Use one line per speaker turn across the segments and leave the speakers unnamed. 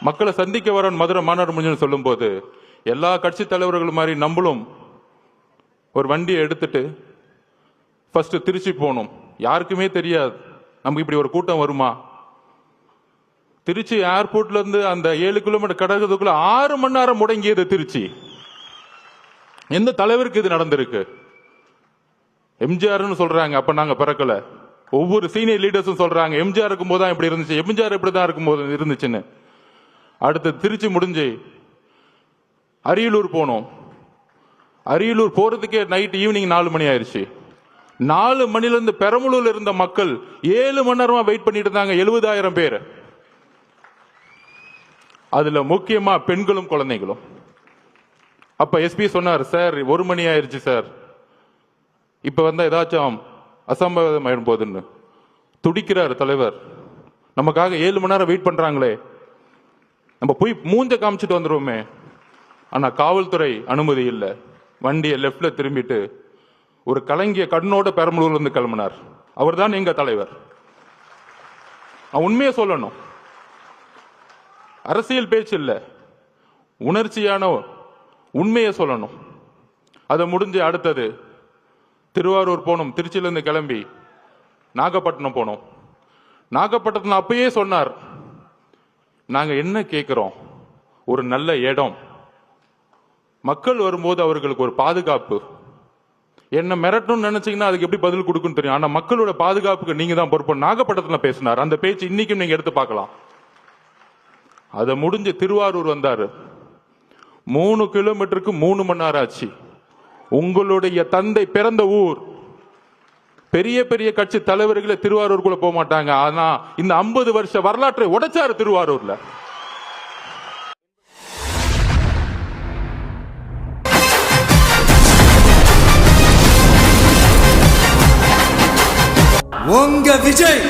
மக்களை சந்திக்க வர மதுரை மாநாடு முடிஞ்சுன்னு சொல்லும் போது எல்லா கட்சி தலைவர்கள் மாதிரி நம்மளும் ஒரு வண்டியை எடுத்துட்டு ஃபர்ஸ்ட் திருச்சி போகணும். யாருக்குமே தெரியாது நமக்கு இப்படி ஒரு கூட்டம் வருமா. திருச்சி ஏர்போர்ட்ல இருந்து அந்த 7 கிலோமீட்டர் கடக்கிறதுக்குள்ள 6 மணி நேரம் முடங்கியது திருச்சி. எந்த தலைவருக்கு இது நடந்திருக்கு? எம்ஜிஆர்னு சொல்றாங்க, அப்ப நாங்க பிறக்கல. ஒவ்வொரு சீனியர் லீடர்ஸும் சொல்றாங்க எம்ஜிஆர் இருக்கும்போது தான் இப்படி இருந்துச்சு, எம்ஜிஆர் இப்படிதான் இருக்கும்போது இருந்துச்சுன்னு. அடுத்து திருச்சி முடிஞ்சு அரியலூர் போனோம். அரியலூர் போறதுக்கே நைட் ஈவினிங் 4 மணி ஆயிடுச்சு. 4 மணில இருந்து பெரம்பலூர்ல இருந்த மக்கள் 7 மணி நேரமா வெயிட் பண்ணிட்டு இருந்தாங்க. 70,000 பேர். அதுல முக்கியமா பெண்களும் குழந்தைகளும். அப்ப எஸ்பி சொன்னார், சார் 1 மணி ஆயிருச்சு சார், இப்ப வந்தா ஏதாச்சும் அசம்பாவிதம் ஆயிடும் போதுன்னு. துடிக்கிறார் தலைவர். நமக்காக 7 மணி நேரம் வெயிட் பண்றாங்களே, நம்ம போய் மூஞ்ச காமிச்சிட்டு வந்துருவோமே. ஆனா காவல்துறை அனுமதி இல்லை. வண்டியை லெப்ட்ல திரும்பிட்டு ஒரு கலங்கிய கண்ணோட பெரம்பலூர்ல இருந்து கிளம்பினார். அவர் தான் எங்க தலைவர். உண்மையை சொல்லணும், அரசியல் பேச்சு இல்ல, உணர்ச்சியான உண்மையை சொல்லணும். அதை முடிஞ்சு அடுத்தது திருவாரூர் போனோம். திருச்சியிலிருந்து கிளம்பி நாகப்பட்டினம் போனோம். நாகப்பட்டினத்தில் அப்பயே சொன்னார், நாங்க என்ன கேட்கிறோம், ஒரு நல்ல இடம், மக்கள் வரும்போது அவர்களுக்கு ஒரு பாதுகாப்பு. என்ன மிரட்டணும்னு நினைச்சீங்கன்னா அதுக்கு எப்படி பதில் கொடுக்குன்னு தெரியும். ஆனா மக்களோட பாதுகாப்புக்கு நீங்க தான் பொறுப்பு. நாகப்பட்டினத்தில் பேசினார். அந்த பேச்சு இன்னைக்கும் நீங்க எடுத்து பார்க்கலாம். அதை முடிஞ்சு திருவாரூர் வந்தாரு. 3 கிலோமீட்டருக்கு 3 மணி நேரம் ஆச்சு. உங்களுடைய தந்தை பிறந்த ஊர். பெரிய பெரிய கட்சி தலைவர்களை திருவாரூருக்குள்ள போக மாட்டாங்க. ஆனா இந்த 50 வருஷ வரலாற்றை உடைச்சாரு திருவாரூர்ல.
உங்க விஜய்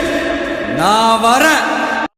நான் வரேன்.